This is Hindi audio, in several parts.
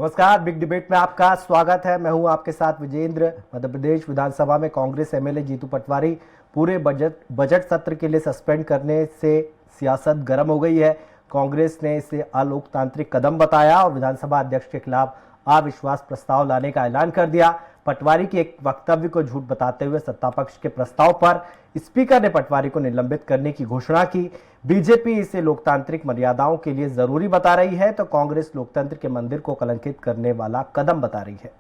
नमस्कार, बिग डिबेट में आपका स्वागत है। मैं हूं आपके साथ विजेंद्र। मध्य प्रदेश विधानसभा में कांग्रेस एमएलए जीतू पटवारी पूरे बजट सत्र के लिए सस्पेंड करने से सियासत गर्म हो गई है। कांग्रेस ने इसे अलोकतांत्रिक कदम बताया और विधानसभा अध्यक्ष के खिलाफ अविश्वास प्रस्ताव लाने का ऐलान कर दिया। पटवारी के एक वक्तव्य को झूठ बताते हुए सत्तापक्ष के प्रस्ताव पर स्पीकर ने पटवारी को निलंबित करने की घोषणा की। बीजेपी इसे लोकतांत्रिक मर्यादाओं के लिए जरूरी बता रही है तो कांग्रेस लोकतंत्र के मंदिर को कलंकित करने वाला कदम बता रही है।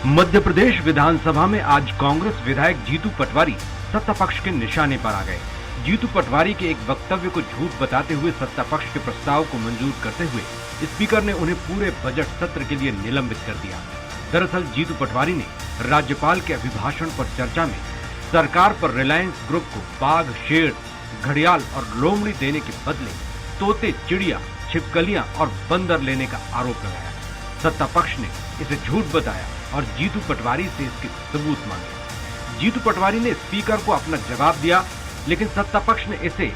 मध्य प्रदेश विधानसभा में आज कांग्रेस विधायक जीतू पटवारी सत्तापक्ष के निशाने पर आ गए। जीतू पटवारी के एक वक्तव्य को झूठ बताते हुए सत्तापक्ष के प्रस्ताव को मंजूर करते हुए स्पीकर ने उन्हें पूरे बजट सत्र के लिए निलंबित कर दिया। दरअसल जीतू पटवारी ने राज्यपाल के अभिभाषण पर चर्चा में सरकार पर रिलायंस ग्रुप को बाघ, शेर, घड़ियाल और लोमड़ी देने के बदले तोते, चिड़िया, छिपकलियां और बंदर लेने का आरोप लगाया। सत्ता पक्ष ने इसे झूठ बताया और जीतू पटवारी से इसके सबूत मांगे। जीतू पटवारी ने स्पीकर को अपना जवाब दिया, लेकिन सत्ता पक्ष ने इसे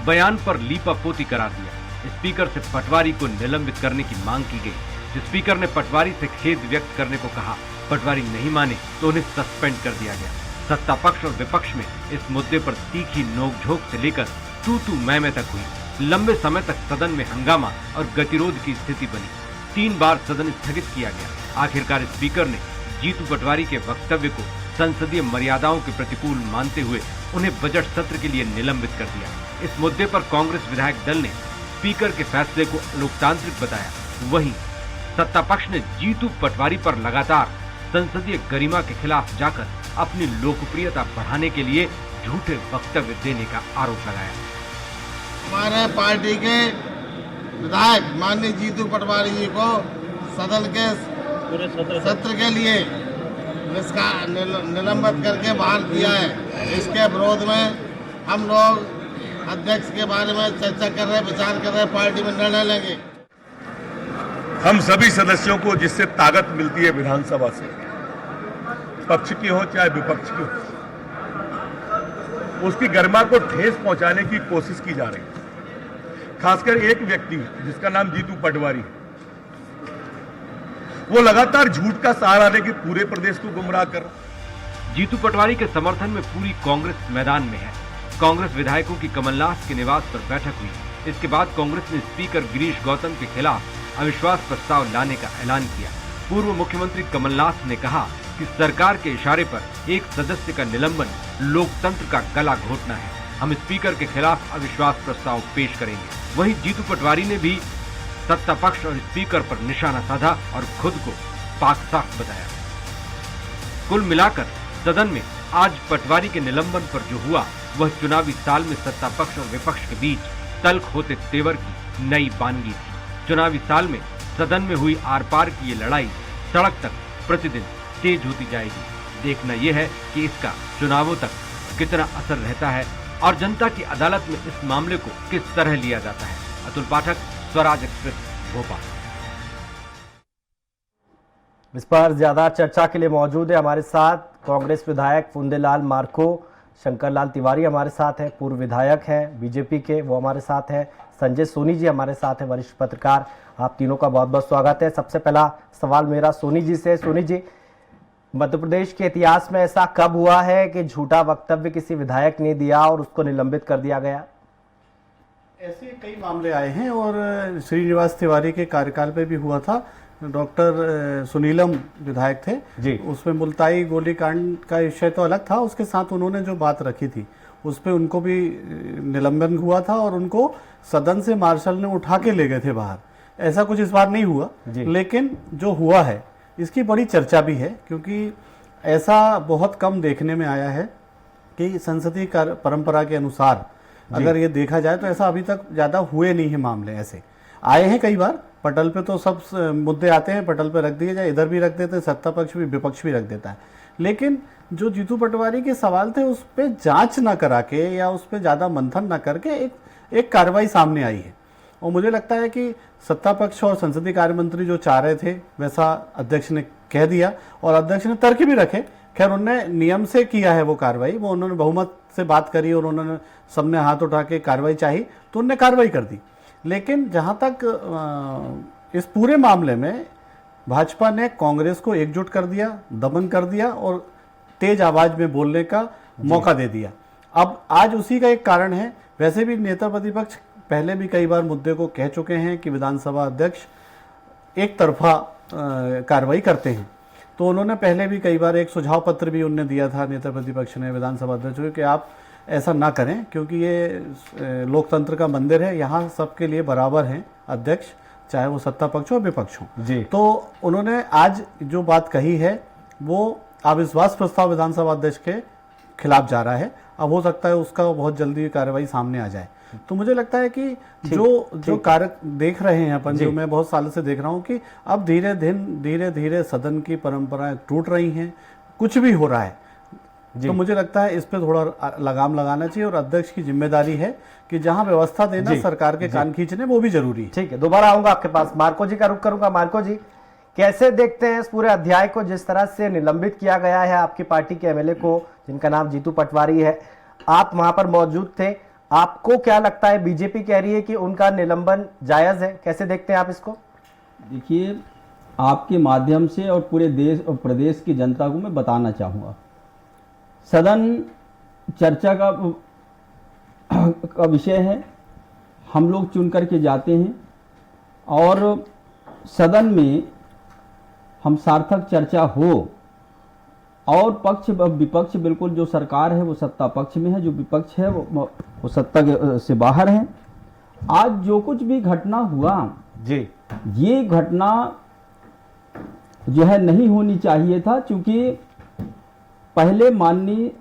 बयान पर लीपापोती करार दिया। स्पीकर से पटवारी को निलंबित करने की मांग की गई। स्पीकर ने पटवारी से खेद व्यक्त करने को कहा। पटवारी नहीं माने तो उन्हें सस्पेंड कर दिया गया। सत्ता पक्ष और विपक्ष में इस मुद्दे पर तीखी नोकझोंक से लेकर तू मैं तक हुई। लंबे समय तक सदन में हंगामा और गतिरोध की स्थिति बनी। 3 बार सदन स्थगित किया गया। आखिरकार स्पीकर ने जीतू पटवारी के वक्तव्य को संसदीय मर्यादाओं के प्रतिकूल मानते हुए उन्हें बजट सत्र के लिए निलंबित कर दिया। इस मुद्दे पर कांग्रेस विधायक दल ने स्पीकर के फैसले को लोकतांत्रिक बताया। वहीं सत्ता पक्ष ने जीतू पटवारी पर लगातार संसदीय गरिमा के खिलाफ जाकर अपनी लोकप्रियता बढ़ाने के लिए झूठे वक्तव्य देने का आरोप लगाया। हमारे पार्टी के विधायक माननीय जीतू पटवारी जी को सदन के सत्र के लिए निलंबित करके बाहर किया है। इसके विरोध में हम लोग अध्यक्ष के बारे में चर्चा कर रहे हैं, विचार कर रहे हैं, पार्टी में निर्णय लेंगे। हम सभी सदस्यों को जिससे ताकत मिलती है विधानसभा से, पक्ष की हो चाहे विपक्ष की हो, उसकी गरिमा को ठेस पहुंचाने की कोशिश की जा रही है। खासकर एक व्यक्ति जिसका नाम जीतू पटवारी, वो लगातार झूठ का सहारा लेकर पूरे प्रदेश को गुमराह कर रहा। जीतू पटवारी के समर्थन में पूरी कांग्रेस मैदान में है। कांग्रेस विधायकों की कमलनाथ के निवास पर बैठक हुई। इसके बाद कांग्रेस ने स्पीकर गिरीश गौतम के खिलाफ अविश्वास प्रस्ताव लाने का ऐलान किया। पूर्व मुख्यमंत्री कमलनाथ ने कहा कि सरकार के इशारे पर एक सदस्य का निलंबन लोकतंत्र का गला घोटना है। हम स्पीकर के खिलाफ अविश्वास प्रस्ताव पेश करेंगे। वहीं जीतू पटवारी ने भी सत्ता पक्ष और स्पीकर पर निशाना साधा और खुद को पाक साफ बताया। कुल मिलाकर सदन में आज पटवारी के निलंबन पर जो हुआ वह चुनावी साल में सत्ता पक्ष और विपक्ष के बीच तल्ख होते तेवर की नई वानगी थी। चुनावी साल में सदन में हुई आर पार की ये लड़ाई सड़क तक प्रतिदिन तेज होती जाएगी। देखना यह है कि इसका चुनावों तक कितना असर रहता है और जनता की अदालत में इस मामले को किस तरह लिया जाता है। अतुल पाठक, स्वराज एक्सप्रेस, भोपाल। इस पर ज्यादा चर्चा के लिए मौजूद है हमारे साथ कांग्रेस विधायक फुंदेलाल मार्को। शंकर लाल तिवारी हमारे साथ हैं, पूर्व विधायक हैं बीजेपी के, वो हमारे साथ हैं। संजय सोनी जी हमारे साथ हैं, वरिष्ठ पत्रकार। आप तीनों का बहुत बहुत स्वागत है। सबसे पहला सवाल मेरा सोनी जी से। सोनी जी, मध्य प्रदेश के इतिहास में ऐसा कब हुआ है कि झूठा वक्तव्य किसी विधायक ने दिया और उसको निलंबित कर दिया गया? ऐसे कई मामले आए हैं और श्रीनिवास तिवारी के कार्यकाल पे भी हुआ था। डॉक्टर सुनीलम विधायक थे जी, उसमें मुल्ताई गोलीकांड का विषय तो अलग था, उसके साथ उन्होंने जो बात रखी थी उस पे उनको भी निलंबन हुआ था और उनको सदन से मार्शल ने उठा के ले गए थे बाहर। ऐसा कुछ इस बार नहीं हुआ, लेकिन जो हुआ है इसकी बड़ी चर्चा भी है, क्योंकि ऐसा बहुत कम देखने में आया है कि संसदीय परंपरा के अनुसार अगर ये देखा जाए तो ऐसा अभी तक ज्यादा हुए नहीं है मामले। ऐसे आए हैं कई बार, पटल पे तो सब मुद्दे आते हैं, पटल पे रख दिए जाए, इधर भी रख देते हैं, सत्ता पक्ष भी विपक्ष भी रख देता है। लेकिन जो जीतू पटवारी के सवाल थे उस पर जांच ना करा के या उस पर ज्यादा मंथन ना करके एक कार्रवाई सामने आई है। और मुझे लगता है कि सत्ता पक्ष और संसदीय कार्य मंत्री जो चाह रहे थे वैसा अध्यक्ष ने कह दिया और अध्यक्ष ने तर्क भी रखे। खैर उन्होंने नियम से किया है वो कार्रवाई, वो उन्होंने बहुमत से बात करी और उन्होंने सबने हाथ उठा के कार्रवाई चाही तो उन्होंने कार्रवाई कर दी। लेकिन जहां तक इस पूरे मामले में भाजपा ने कांग्रेस को एकजुट कर दिया, दमन कर दिया और तेज आवाज में बोलने का मौका दे दिया। अब आज उसी का एक कारण है। वैसे भी नेता प्रतिपक्ष पहले भी कई बार मुद्दे को कह चुके हैं कि विधानसभा अध्यक्ष एक तरफा कार्रवाई करते हैं। तो उन्होंने पहले भी कई बार एक सुझाव पत्र भी उन्होंने दिया था, नेता प्रतिपक्ष ने विधानसभा अध्यक्ष को, कि आप ऐसा ना करें क्योंकि ये लोकतंत्र का मंदिर है, यहाँ सबके लिए बराबर हैं अध्यक्ष, चाहे वो सत्ता पक्ष हो विपक्ष हो जी। तो उन्होंने आज जो बात कही है वो अविश्वास प्रस्ताव विधानसभा अध्यक्ष के खिलाफ जा रहा है। अब हो सकता है उसका बहुत जल्दी कार्रवाई सामने आ जाए। तो मुझे लगता है कि जो कार्य देख रहे हैं अपन, जो मैं बहुत सालों से देख रहा हूं कि अब धीरे धीरे सदन की परंपराएं टूट रही हैं, कुछ भी हो रहा है। तो मुझे लगता है इस पे थोड़ा लगाम लगाना चाहिए और अध्यक्ष की जिम्मेदारी है कि जहां व्यवस्था देना सरकार के कान खींचने, वो भी जरूरी है। ठीक है, दोबारा आऊंगा आपके पास। मार्को जी का रुख करूंगा। मार्को जी, कैसे देखते हैं इस पूरे अध्याय को, जिस तरह से निलंबित किया गया है आपकी पार्टी के एमएलए को, जिनका नाम जीतू पटवारी है? आप वहां पर मौजूद थे, आपको क्या लगता है? बीजेपी कह रही है कि उनका निलंबन जायज है, कैसे देखते हैं आप इसको? देखिए, आपके माध्यम से और पूरे देश और प्रदेश की जनता को मैं बताना चाहूँगा, सदन चर्चा का विषय है। हम लोग चुन करके जाते हैं और सदन में हम सार्थक चर्चा हो, और पक्ष विपक्ष, बिल्कुल जो सरकार है वो सत्ता पक्ष में है, जो विपक्ष है वो सत्ता से बाहर है। आज जो कुछ भी घटना हुआ जी, ये घटना जो है नहीं होनी चाहिए था, क्योंकि पहले माननीय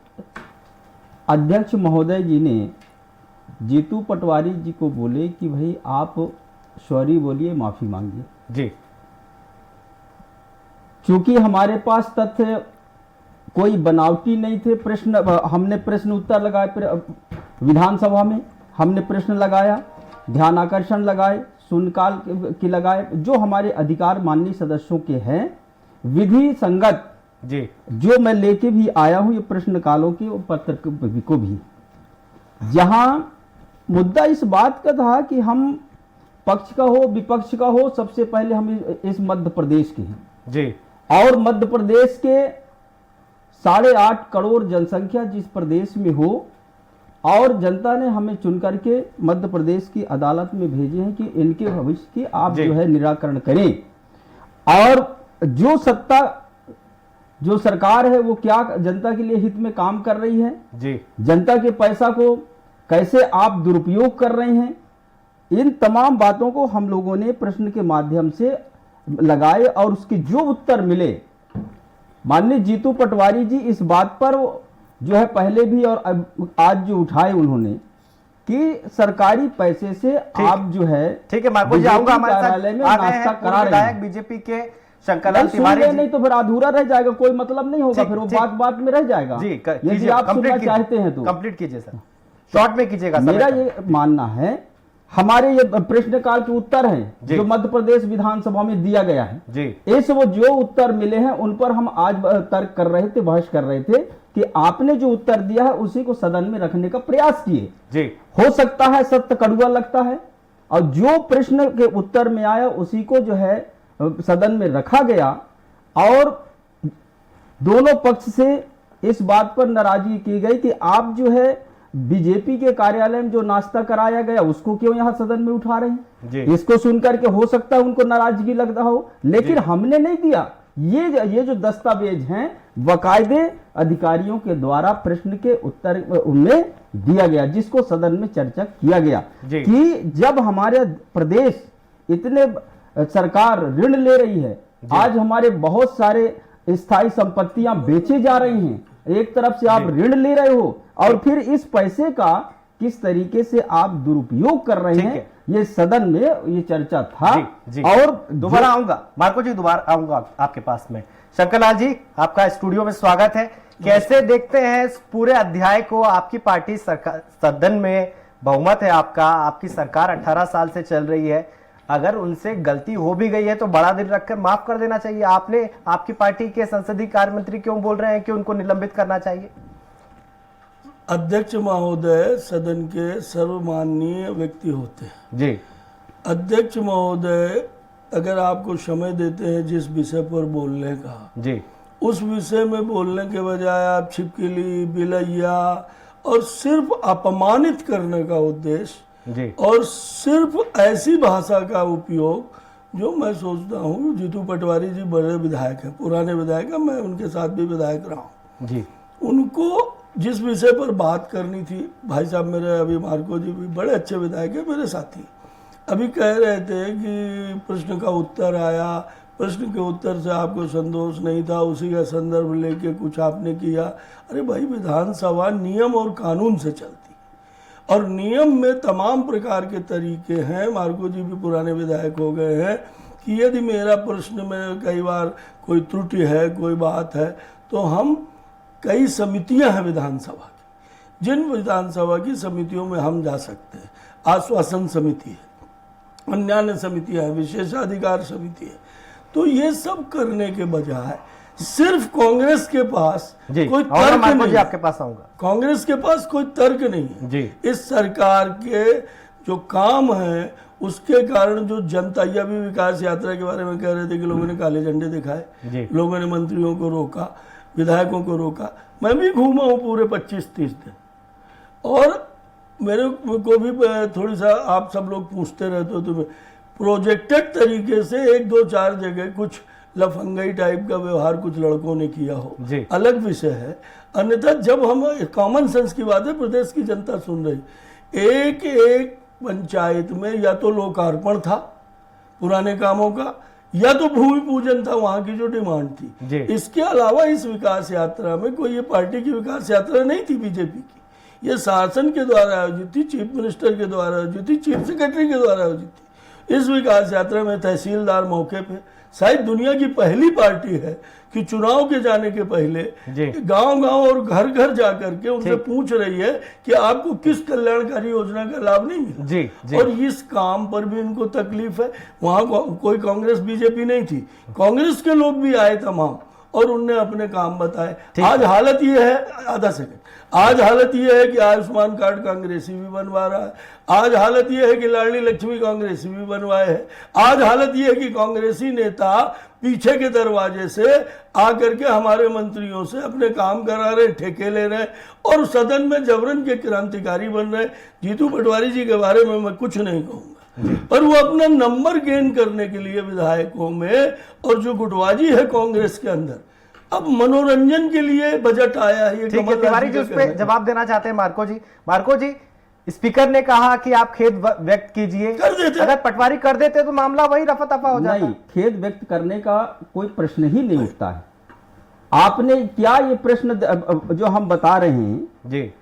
अध्यक्ष महोदय जी ने जीतू पटवारी जी को बोले कि भाई आप सॉरी बोलिए, माफी मांगिए जी। क्योंकि हमारे पास तथ्य कोई बनावटी नहीं थे। हमने प्रश्न उत्तर लगाए, विधानसभा में हमने प्रश्न लगाया, ध्यान आकर्षण लगाए, शून्यकाल की लगाए, जो हमारे अधिकार माननीय सदस्यों के हैं, विधि संगत जी, जो मैं लेके भी आया हूं ये प्रश्न कालों के और पत्र को भी, जहां मुद्दा इस बात का था कि हम पक्ष का हो विपक्ष का हो, सबसे पहले हम इस मध्य प्रदेश के हैं जी, और मध्य प्रदेश के 8.5 करोड़ जनसंख्या जिस प्रदेश में हो, और जनता ने हमें चुन करके मध्य प्रदेश की अदालत में भेजे हैं कि इनके भविष्य की आप जो है निराकरण करें। और जो सरकार है वो क्या जनता के लिए हित में काम कर रही है जी, जनता के पैसा को कैसे आप दुरुपयोग कर रहे हैं, इन तमाम बातों को हम लोगों ने प्रश्न के माध्यम से लगाए और उसके जो उत्तर मिले, माननीय जीतू पटवारी जी इस बात पर जो है पहले भी और आज जो उठाए उन्होंने कि सरकारी पैसे से आप जो है, ठीक है मार्को जी, आऊंगा हमारे साथ कार्यालय में नाश्ता करा रहे हैं। बीजेपी के शंकरलाल तिवारी जी, नहीं तो फिर अधूरा रह जाएगा, कोई मतलब नहीं होगा, फिर वो बात में रह जाएगा जी, यदि आप सुनना चाहते हैं तो कंप्लीट कीजिए सर, शॉर्ट में कीजिएगा। मेरा ये मानना है, हमारे ये प्रश्नकाल के उत्तर हैं जो मध्य प्रदेश विधानसभा में दिया गया है जी, इस वो जो उत्तर मिले हैं उन पर हम आज तर्क कर रहे थे, बहस कर रहे थे कि आपने जो उत्तर दिया है उसी को सदन में रखने का प्रयास किए जी। हो सकता है सत्य कड़वा लगता है, और जो प्रश्न के उत्तर में आया उसी को जो है सदन में रखा गया, और दोनों पक्ष से इस बात पर नाराजगी की गई कि आप जो है बीजेपी के कार्यालय में जो नाश्ता कराया गया उसको क्यों यहां सदन में उठा रहे हैं। इसको सुनकर के हो सकता है उनको नाराजगी लगता हो, लेकिन हमने नहीं दिया। ये जो दस्तावेज हैं बाकायदे अधिकारियों के द्वारा प्रश्न के उत्तर में दिया गया, जिसको सदन में चर्चा किया गया कि जब हमारे प्रदेश इतने सरकार ऋण ले रही है, आज हमारे बहुत सारे स्थायी संपत्तियां बेचे जा रही हैं, एक तरफ से आप ऋण ले रहे हो और फिर इस पैसे का किस तरीके से आप दुरुपयोग कर रहे हैं, ये सदन में ये चर्चा था। जी। और दोबारा आऊंगा मार्को जी, दोबारा आऊंगा आपके पास में। शंकरलाल जी, आपका स्टूडियो में स्वागत है। कैसे देखते हैं इस पूरे अध्याय को? आपकी पार्टी सरकार, सदन में बहुमत है आपका, आपकी सरकार 18 साल से चल रही है, अगर उनसे गलती हो भी गई है तो बड़ा दिल रखकर माफ कर देना चाहिए। आपने, आपकी पार्टी के संसदीय कार्य मंत्री क्यों बोल रहे हैं कि उनको निलंबित करना चाहिए? अध्यक्ष महोदय सदन के सर्वमाननीय व्यक्ति होते हैं जी। अध्यक्ष महोदय अगर आपको समय देते हैं जिस विषय पर बोलने का, जी उस विषय में बोलने के बजाय आप छिपकली, बिलैया और सिर्फ अपमानित करने का उद्देश्य जी और सिर्फ ऐसी भाषा का उपयोग, जो मैं सोचता हूँ जीतू पटवारी जी बड़े विधायक हैं, पुराने विधायक हैं, मैं उनके साथ भी विधायक रहा हूँ। जी उनको जिस विषय पर बात करनी थी, भाई साहब मेरे अभी मार्को जी भी बड़े अच्छे विधायक हैं, मेरे साथी, अभी कह रहे थे कि प्रश्न का उत्तर आया, प्रश्न के उत्तर से आपको संतोष नहीं था, उसी का संदर्भ लेके कुछ आपने किया। अरे भाई, विधानसभा नियम और कानून से चलती है और नियम में तमाम प्रकार के तरीके हैं। मार्को जी भी पुराने विधायक हो गए हैं कि यदि मेरा प्रश्न में कई बार कोई त्रुटि है, कोई बात है, तो हम कई समितियां हैं विधानसभा की, जिन विधानसभा की समितियों में हम जा सकते हैं। आश्वासन समिति है, अन्यान्य समितियां हैं, विशेषाधिकार समिति है। तो ये सब करने के बजाय सिर्फ कांग्रेस के पास जी कोई और तर्क मार्को नहीं जी है। आपके पास आऊंगा। कांग्रेस के पास कोई तर्क नहीं है जी इस सरकार के जो काम है उसके कारण। जो जनता, ये अभी विकास यात्रा के बारे में कह रहे थे कि लोगों ने काले झंडे दिखाए, जी लोगों ने मंत्रियों को रोका, विधायकों को रोका। मैं भी घूमा हूँ पूरे 25-30 दिन, और मेरे को भी थोड़ी सा आप सब लोग पूछते रहते हो, तो प्रोजेक्टेड तरीके से 1-2-4 जगह कुछ लफंगई टाइप का व्यवहार कुछ लड़कों ने किया हो, जी। अलग विषय है। अन्यथा जब हम कॉमन सेंस की बात है, प्रदेश की जनता सुन रही, एक एक पंचायत में या तो लोकार्पण था पुराने कामों का, या तो भूमि पूजन था वहां की जो डिमांड जी। थी। इसके अलावा इस विकास यात्रा में कोई ये पार्टी की विकास यात्रा नहीं थी बीजेपी की, ये शासन के द्वारा आयोजित थी, चीफ मिनिस्टर के द्वारा आयोजित थी, चीफ सेक्रेटरी के द्वारा आयोजित थी। इस विकास यात्रा में तहसीलदार मौके पे, शायद दुनिया की पहली पार्टी है कि चुनाव के जाने के पहले गांव-गांव और घर-घर जाकर के उनसे पूछ रही है कि आपको किस कल्याणकारी योजना का लाभ नहीं मिला। जी। और इस काम पर भी इनको तकलीफ है। वहां कोई कांग्रेस बीजेपी नहीं थी, कांग्रेस के लोग भी आए तमाम, और उनने अपने काम बताए। आज हालत ये है, आधा सेकंड, आज हालत ये है कि आयुष्मान कार्ड कांग्रेसी भी बनवा रहा है, आज हालत ये है कि लाडली लक्ष्मी कांग्रेसी भी बनवाए है, आज हालत ये है कि कांग्रेसी नेता पीछे के दरवाजे से आकर के हमारे मंत्रियों से अपने काम करा रहे, ठेके ले रहे, और सदन में जबरन के क्रांतिकारी बन रहे। जीतू पटवारी जी के बारे में मैं कुछ नहीं कहूंगा, पर वो अपना नंबर गेन करने के लिए विधायकों में, और जो गुटबाजी है कांग्रेस के अंदर, अब मनोरंजन के लिए बजट आया है। ये ठीक है, तिवारी जी उस पर जवाब देना चाहते हैं मार्को जी। मार्को जी, स्पीकर ने कहा कि आप खेद व्यक्त कीजिए, कर देते। अगर पटवारी कर देते तो मामला वही रफा दफा हो जाता। नहीं, खेद व्यक्त करने का कोई प्रश्न ही नहीं उठता है। आपने क्या ये प्रश्न जो हम बता रहे हैं जी,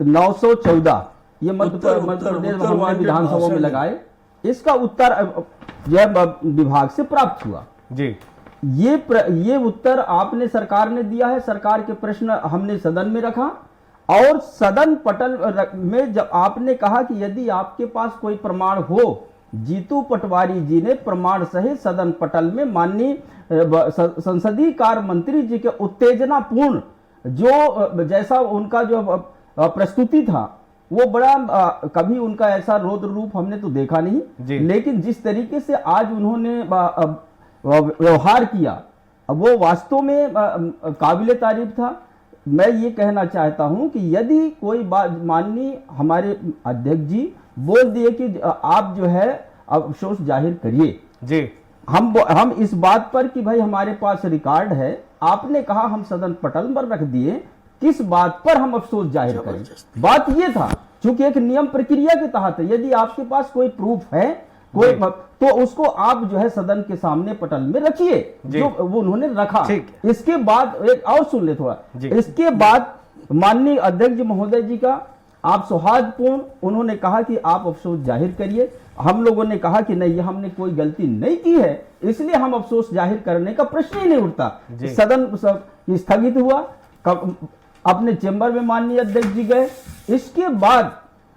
914 ये मध्य प्रदेश विधानसभा में लगाए, इसका उत्तर यह विभाग से प्राप्त हुआ जी। ये उत्तर आपने, सरकार ने दिया है। सरकार के प्रश्न हमने सदन में रखा, और सदन पटल में जब आपने कहा कि यदि आपके पास कोई प्रमाण हो, जीतू पटवारी जी ने प्रमाण सहित सदन पटल में माननीय संसदीय कार्य मंत्री जी के उत्तेजनापूर्ण जो जैसा उनका जो प्रस्तुति था, वो बड़ा कभी उनका ऐसा रौद्र रूप हमने तो देखा नहीं, लेकिन जिस तरीके से आज उन्होंने व्यवहार किया, वो वास्तव में काबिले तारीफ था। मैं ये कहना चाहता हूं कि यदि कोई बात माननीय हमारे अध्यक्ष जी बोल दिए कि आप जो है अफसोस जाहिर करिए जी, हम इस बात पर कि भाई हमारे पास रिकॉर्ड है, आपने कहा हम सदन पटल पर रख दिए, किस बात पर हम अफसोस जाहिर करें। बात ये था, चूंकि एक नियम प्रक्रिया के तहत है, यदि आपके पास कोई प्रूफ है कोई, तो उसको आप जो है सदन के सामने पटल में रखिए, जो वो उन्होंने रखा। इसके बाद एक और सुन ले थोड़ा, इसके बाद माननीय अध्यक्ष महोदय जी का आप सौहार्दपूर्ण, उन्होंने कहा कि आप अफसोस जाहिर करिए। हम लोगों ने कहा कि नहीं, हमने कोई गलती नहीं की है, इसलिए हम अफसोस जाहिर करने का प्रश्न ही नहीं उठता। सदन स्थगित हुआ, अपने चेंबर में माननीय अध्यक्ष जी गए। इसके बाद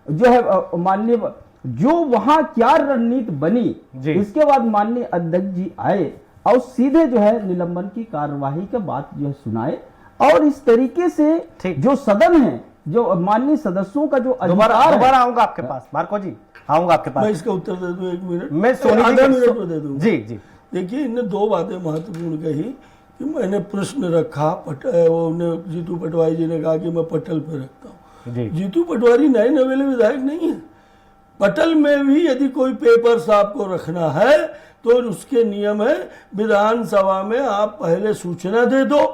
जो है माननीय जो वहां क्या रणनीति बनी, इसके बाद माननीय अध्यक्ष जी आए और सीधे जो है निलंबन की कार्यवाही के बात जो है सुनाए, और इस तरीके से जो सदन है, जो माननीय सदस्यों का जो दोबारा आऊंगा आपके पास मार्को जी। आऊंगा आपके मैं पास। इसका उत्तर दे दूं 1 मिनट, मैं सोनी जी आधा के- मिनट में दे दूं। जी जी देखिए, इनने 2 बातें महत्वपूर्ण कही कि मैंने प्रश्न रखा, जीतू पटवारी जी ने कहा कि मैं पटल पे रखता हूँ। जी जीतू पटवारी नए नवेले विधायक नहीं है। पटल में भी यदि कोई पेपर्स आपको रखना है तो उसके नियम है, विधानसभा में आप पहले सूचना दे दो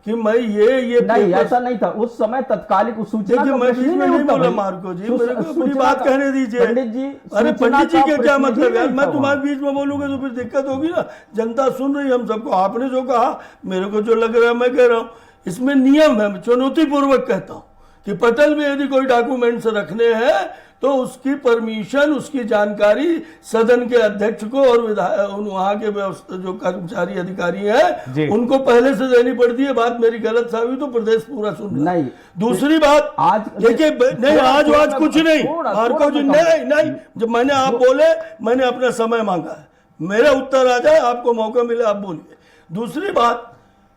कि मैं ये नहीं, पेपर्स- ऐसा नहीं था उस समय। तत्कालिक सूचना देखिए, का मैं प्रश्न बीच ही में नहीं उठता बोला भाई। मार्को जी, सूच- मेरे को अपनी सूचना बात का- कहने दीजिए। पंडित जी, अरे सूचना पंडित जी का के क्या प्रश्न ही मतलब यार, नहीं मैं था तुम्हारे वहाँ। बीच में बोलूंगा तो फिर दिक्कत होगी ना। जनता सुन रही है हम सबको, आपने जो कहा मेरे को जो लग रहा है मैं कह रहा हूँ। इसमें नियम है, मैं चुनौती पूर्वक कहता हूँ कि पटल में यदि कोई डॉक्यूमेंट्स रखने हैं तो उसकी परमिशन, उसकी जानकारी सदन के अध्यक्ष को और वहां के जो कर्मचारी अधिकारी जी। हैं उनको पहले से देनी पड़ती है। बात मेरी गलत साबित तो प्रदेश पूरा सुन रहा है। नहीं, दूसरी बात, आज देखिए नहीं, आज कुछ नहीं मार्को जी, नहीं, जब मैंने आप बोले, मैंने अपना समय मांगा है, मेरा उत्तर आ जाए, आपको मौका मिले आप बोलिए। दूसरी बात,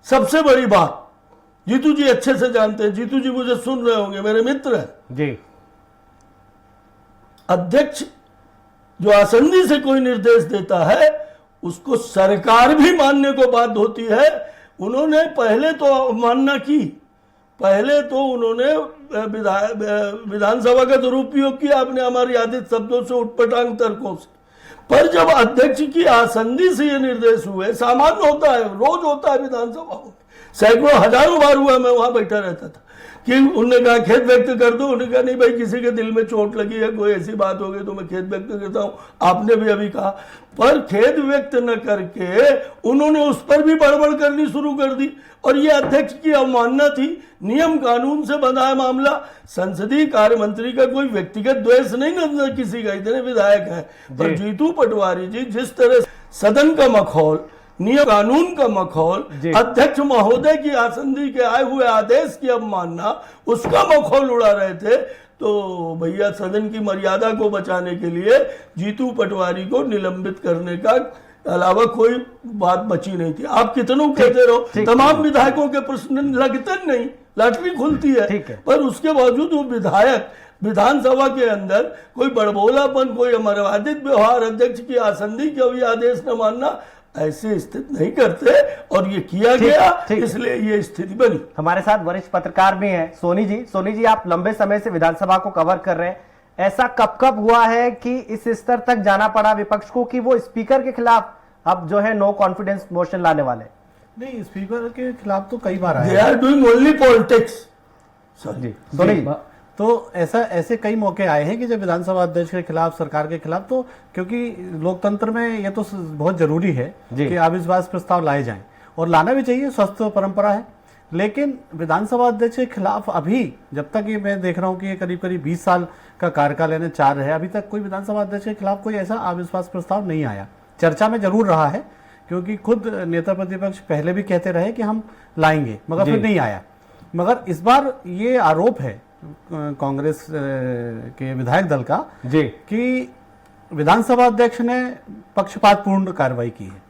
सबसे बड़ी बात, जीतू जी अच्छे से जानते हैं, जीतू जी मुझे सुन रहे होंगे, मेरे मित्र हैं। जी अध्यक्ष जो आसंदी से कोई निर्देश देता है उसको सरकार भी मानने को बाध्य होती है। उन्होंने पहले तो अवमानना की, पहले तो उन्होंने विधानसभा का दुरुपयोग किया आपने हमारी आदित शब्दों से, उटपटांग तर्कों से। पर जब अध्यक्ष की आसंदी से ये निर्देश हुए, सामान्य होता है, रोज होता है विधानसभा में, सैकड़ों हजारों बार हुआ, मैं वहां बैठा रहता था कि उन्होंने कहा खेद व्यक्त कर दो, उन्होंने कहा नहीं भाई किसी के दिल में चोट लगी है, कोई ऐसी बात हो गई तो मैं खेद व्यक्त करता हूं, आपने भी अभी कहा। पर खेद व्यक्त न करके उन्होंने उस पर भी बड़बड़ करनी शुरू कर दी और ये अध्यक्ष की अवमानना थी। नियम कानून से बंधा है मामला। संसदीय कार्य मंत्री का कोई व्यक्तिगत द्वेष नहीं न किसी का, इतने विधायक है। पर जीतू पटवारी जी जिस तरह सदन का मखौल, नियम कानून का मखौल, अध्यक्ष महोदय की आसंदी के आए हुए आदेश की अवमानना, उसका मखौल उड़ा रहे थे, तो भैया सदन की मर्यादा को बचाने के लिए जीतू पटवारी को निलंबित करने का अलावा कोई बात बची नहीं थी। आप कितनों कहते रहो, तमाम विधायकों के प्रश्न लगते नहीं, लॉटरी खुलती है, पर उसके बावजूद वो विधायक विधानसभा के अंदर कोई बड़बोलापन, कोई अमर्यादित व्यवहार, अध्यक्ष की आसंदी के भी आदेश न मानना, ऐसे स्थिति नहीं करते और ये किया गया, इसलिए ये स्थिति बनी। हमारे साथ वरिष्ठ पत्रकार भी हैं सोनी जी। सोनी जी, आप लंबे समय से विधानसभा को कवर कर रहे हैं, ऐसा कब हुआ है कि इस स्तर तक जाना पड़ा विपक्ष को कि वो स्पीकर के खिलाफ अब जो है नो कॉन्फिडेंस मोशन लाने वाले? नहीं, स्पीकर के खिलाफ तो कई बार आए। They are doing only politics. जी सोनी जी, तो ऐसे कई मौके आए हैं कि जब विधानसभा अध्यक्ष के खिलाफ, सरकार के खिलाफ, तो क्योंकि लोकतंत्र में ये तो बहुत जरूरी है कि अविश्वास प्रस्ताव लाए जाएं और लाना भी चाहिए, स्वस्थ परंपरा है। लेकिन विधानसभा अध्यक्ष के खिलाफ अभी, जब तक ये मैं देख रहा हूं कि ये करीब 20 साल का कार्यकाल है, 4 है, अभी तक कोई विधानसभा अध्यक्ष के खिलाफ कोई ऐसा अविश्वास प्रस्ताव नहीं आया। चर्चा में जरूर रहा है, क्योंकि खुद नेता प्रतिपक्ष पहले भी कहते रहे कि हम लाएंगे, मगर फिर नहीं आया। मगर इस बार ये आरोप है कांग्रेस के विधायक दल का जी कि विधानसभा अध्यक्ष ने पक्षपातपूर्ण कार्रवाई की है,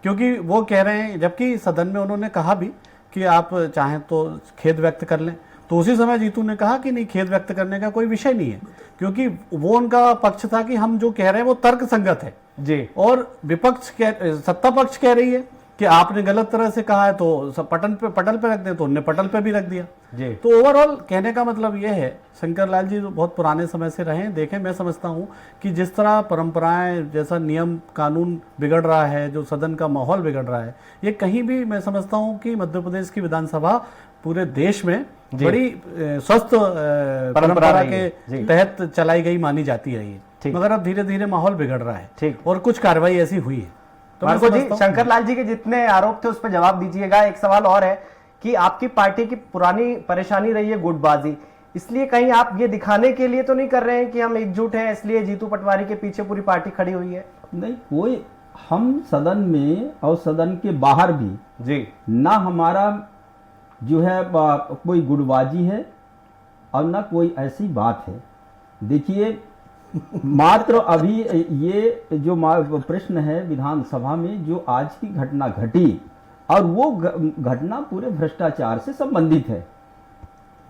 क्योंकि वो कह रहे हैं, जबकि सदन में उन्होंने कहा भी कि आप चाहें तो खेद व्यक्त कर लें, तो उसी समय जीतू ने कहा कि नहीं, खेद व्यक्त करने का कोई विषय नहीं है, क्योंकि वो उनका पक्ष था कि हम जो कह रहे हैं वो तर्क संगत है जी। और विपक्ष सत्ता पक्ष कह रही है कि आपने गलत तरह से कहा है तो पटल पे रख दें, तो उनने पटल पे भी रख दिया जी। तो ओवरऑल कहने का मतलब ये है, शंकर लाल जी बहुत पुराने समय से रहे हैं, देखें, मैं समझता हूं कि जिस तरह परंपराएं, जैसा नियम कानून बिगड़ रहा है, जो सदन का माहौल बिगड़ रहा है, ये कहीं भी मैं समझता हूं कि मध्य प्रदेश की विधानसभा पूरे देश में बड़ी स्वस्थ परंपरा के तहत चलाई गई मानी जाती है ये, मगर अब धीरे धीरे माहौल बिगड़ रहा है और कुछ कार्रवाई ऐसी हुई है। तो मार्को जी, शंकर लाल जी के जितने आरोप थे उस पर जवाब दीजिएगा। एक सवाल और है कि आपकी पार्टी की पुरानी परेशानी रही है गुटबाजी, इसलिए कहीं आप ये दिखाने के लिए तो नहीं कर रहे हैं कि हम एकजुट हैं, इसलिए जीतू पटवारी के पीछे पूरी पार्टी खड़ी हुई है? नहीं, कोई, हम सदन में और सदन के बाहर भी जी ना हमारा जो है कोई गुटबाजी है और ना कोई ऐसी बात है। देखिए, मात्र अभी ये जो प्रश्न है विधानसभा में, जो आज की घटना घटी और वो घटना पूरे भ्रष्टाचार से संबंधित है,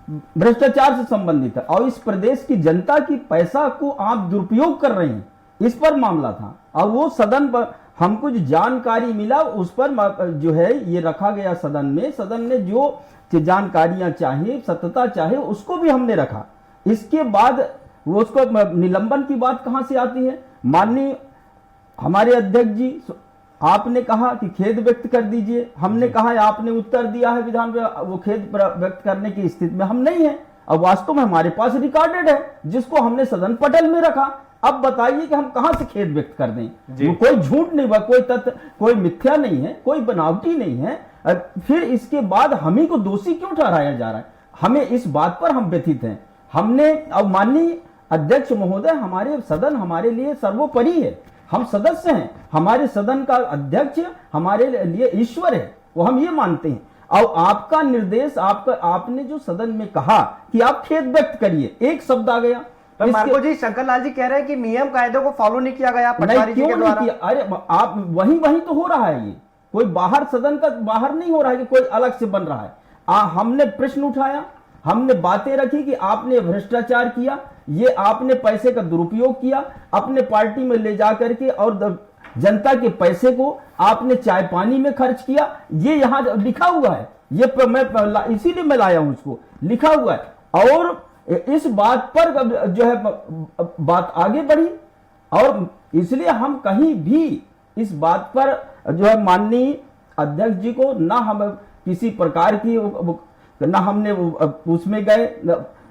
भ्रष्टाचार से संबंधित है और इस प्रदेश की जनता की पैसा को आप दुरुपयोग कर रहे हैं, इस पर मामला था। और वो सदन पर हमको जो जानकारी मिला उस पर जो है ये रखा गया सदन में। सदन ने जो जानकारियां चाहिए, सत्यता चाहिए, उसको भी हमने रखा। इसके बाद वो उसको निलंबन की बात कहां से आती है? माननीय हमारे अध्यक्ष जी, आपने कहा कि खेद व्यक्त कर दीजिए, हमने कहा आपने उत्तर दिया है विधान में, वो खेद व्यक्त करने की स्थिति में हम नहीं है। अब वास्तव में हमारे पास रिकॉर्डेड है जिसको हमने सदन पटल में रखा। अब बताइए कि हम कहां से खेद व्यक्त कर दें? वो कोई झूठ नहीं हुआ, कोई तथ्य, कोई मिथ्या नहीं है, कोई बनावटी नहीं है। फिर इसके बाद हम ही को दोषी क्यों ठहराया जा रहा है? हमें इस बात पर हम व्यथित हैं। हमने, अब माननीय अध्यक्ष महोदय, हमारे सदन हमारे लिए सर्वोपरि है, हम सदस्य हैं, हमारे सदन का अध्यक्ष हमारे लिए ईश्वर है, वो हम ये मानते हैं। और आपका निर्देश, आपने जो सदन में कहा कि आप खेद व्यक्त करिए, एक शब्द आ गया। पर मार्को जी, शंकर लाल जी कह रहे हैं कि नियम कायदों को फॉलो नहीं किया गया पटवारी जी के क्यों द्वारा। नहीं किया? अरे आप वही तो हो रहा है, ये कोई बाहर सदन का बाहर नहीं हो रहा है कि कोई अलग से बन रहा है। हमने प्रश्न उठाया, हमने बातें रखी कि आपने भ्रष्टाचार किया, ये आपने पैसे का दुरुपयोग किया, अपने पार्टी में ले जाकर के और जनता के पैसे को आपने चाय पानी में खर्च किया। ये यहाँ लिखा हुआ है, ये मैं इसीलिए मैं लाया हूं, इसको लिखा हुआ है। और इस बात पर जो है बात आगे बढ़ी और इसलिए हम कहीं भी इस बात पर जो है माननीय अध्यक्ष जी को ना हम किसी प्रकार की, ना हमने उसमें गए,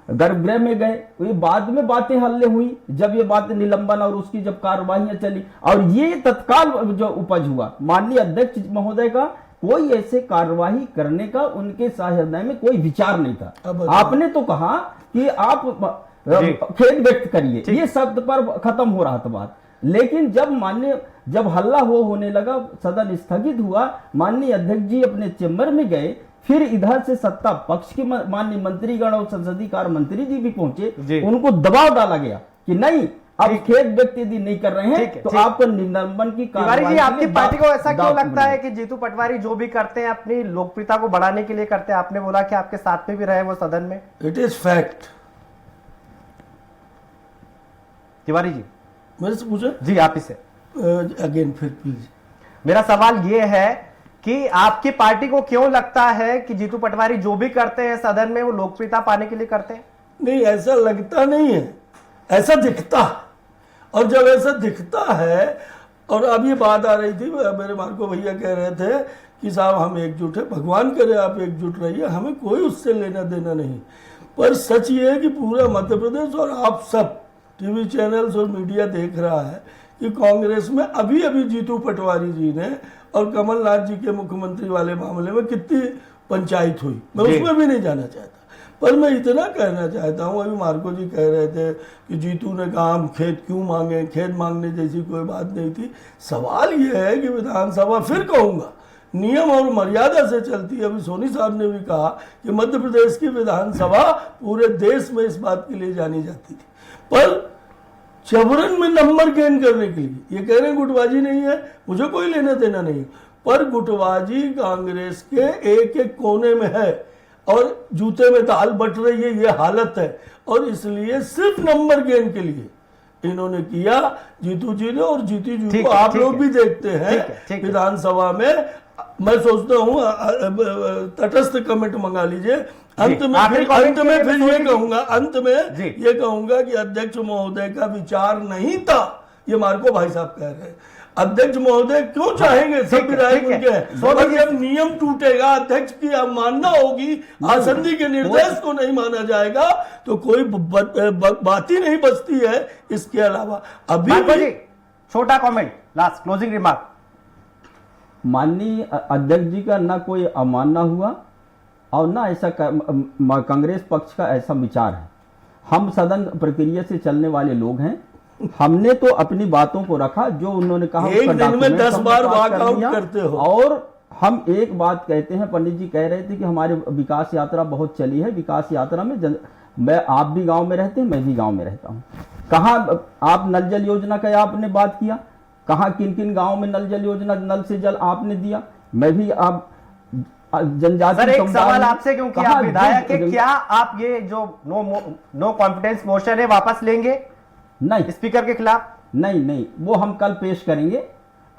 गर्भगृह में गए। ये बाद में बातें हल्ले हुई जब ये बात निलंबन और उसकी जब कार्रवाइयां चली, और ये तत्काल जो उपज हुआ, माननीय अध्यक्ष महोदय का कोई ऐसे कार्यवाही करने का उनके सहृदय में कोई विचार नहीं था। आपने तो कहा कि आप खेद व्यक्त करिए, ये शब्द पर खत्म हो रहा था बात। लेकिन जब हल्ला होने लगा, सदन स्थगित हुआ, माननीय अध्यक्ष जी अपने चेंबर में गए, फिर इधर से सत्ता पक्ष के माननीय मंत्रीगण और संसदीय कार्य मंत्री जी भी पहुंचे, उनको दबाव डाला गया कि नहीं, अब खेद व्यक्त यदि नहीं कर रहे हैं तो आपको निलंबन की तिवारी जी, आपकी पार्टी को ऐसा क्यों लगता है कि जीतू पटवारी जो भी करते हैं अपनी लोकप्रियता को बढ़ाने के लिए करते हैं? आपने बोला कि आपके साथ में भी रहे वो सदन में। It is fact. Tiwari ji, मेरे से पूछे जी, आप इसे अगेन फिर प्लीज। मेरा सवाल ये है कि आपकी पार्टी को क्यों लगता है कि जीतू पटवारी जो भी करते हैं सदन में वो लोकप्रियता पाने के लिए करते हैं? नहीं, ऐसा लगता नहीं है, ऐसा दिखता है। और जब ऐसा दिखता है, और अब ये बात आ रही थी, मेरे मार्को भैया कह रहे थे कि साहब हम एकजुट है, भगवान करे आप एकजुट रहिए, हमें कोई उससे लेना देना नहीं। पर सच ये है कि पूरा मध्य प्रदेश और आप सब टीवी चैनल्स और मीडिया देख रहा है कि कांग्रेस में अभी अभी जीतू पटवारी जी ने और कमलनाथ जी के मुख्यमंत्री वाले मामले में कितनी पंचायत हुई, मैं उसमें भी नहीं जाना चाहता। पर मैं इतना कहना चाहता हूँ, अभी मार्को जी कह रहे थे कि जीतू ने कहा हम खेद क्यों मांगे, खेद मांगने जैसी कोई बात नहीं थी। सवाल ये है कि विधानसभा, फिर कहूँगा, नियम और मर्यादा से चलती है। अभी सोनी साहब ने भी कहा कि मध्य प्रदेश की विधानसभा पूरे देश में इस बात के लिए जानी जाती थी, पर जबरन में नंबर गेन करने के लिए ये कह रहे हैं गुटबाजी नहीं है, मुझे कोई लेना देना नहीं, पर गुटबाजी कांग्रेस के एक एक कोने में है और जूते में दाल बट रही है, ये हालत है। और इसलिए सिर्फ नंबर गेन के लिए इन्होंने किया जीतू जी ने, और जीतू जी को आप लोग भी देखते हैं विधानसभा में। मैं सोचता हूँ तटस्थ कमेंट मंगा लीजिए। अंत में फिर ये कहूंगा कि अध्यक्ष महोदय का विचार नहीं था, ये मार्को भाई साहब कह रहे हैं। अध्यक्ष महोदय क्यों चाहेंगे, सब विधायक उनके हैं, और जब नियम टूटेगा, अध्यक्ष की अवमानना होगी, आसंदी के निर्देश को नहीं माना जाएगा, तो कोई बात ही नहीं बचती है। इसके अलावा अभी छोटा कमेंट, लास्ट क्लोजिंग रिमार्क। माननीय अध्यक्ष जी का ना कोई अवमानना हुआ और ना ऐसा कांग्रेस पक्ष का ऐसा विचार है। हम सदन प्रक्रिया से चलने वाले लोग हैं, हमने तो अपनी बातों को रखा, जो उन्होंने कहा एक दिन में 10 बार वॉकआउट करते हो। और हम एक बात कहते हैं, पंडित जी कह रहे थे कि हमारी विकास यात्रा बहुत चली है, विकास यात्रा में मैं, आप भी गांव में रहते हैं, मैं भी गांव में रहता हूं। कहां आप नल जल योजना का आपने बात किया, कहां किन किन गांव में नल जल योजना, नल से जल आपने दिया। मैं भी जनजाति सर एक समुदाय सवाल ने आपसे, क्योंकि कहा आप विधायक है, जो- क्या आप ये जो नो कॉन्फिडेंस मोशन है वापस लेंगे नहीं स्पीकर के खिलाफ? नहीं, वो हम कल पेश करेंगे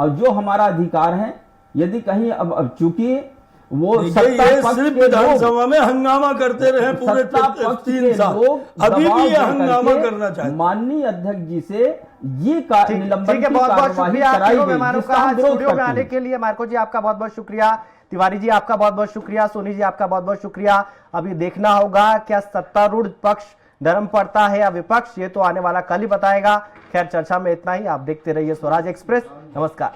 और जो हमारा अधिकार है, यदि कहीं अब चूंकि वो देखिए, सत्ता ये पक्ष सिर्फ के लोग- विधानसभा में हंगामा करते रहे पूरे सत्ता पक्ष 3 के साल, लोग अभी दबाव भी ये देकर हंगामा के करना चाहते हैं। माननीय अध्यक्ष जी से ये ठीक निलंबन ठीक है, की बहुत बहुत कार्यवाही शुक्रिया आप कराई तीनों गई, मेहमानों जिसका का हम विरोध स्टूडियो में करते आने हैं। के लिए। मार्को जी आपका बहुत बहुत शुक्रिया, तिवारी जी आपका बहुत बहुत शुक्रिया, सोनी जी आपका बहुत बहुत शुक्रिया। अभी देखना होगा क्या सत्तारूढ़ पक्ष नरम पड़ता है या विपक्ष, ये तो आने वाला कल ही बताएगा। खैर चर्चा में इतना ही, आप देखते रहिए स्वराज एक्सप्रेस। नमस्कार।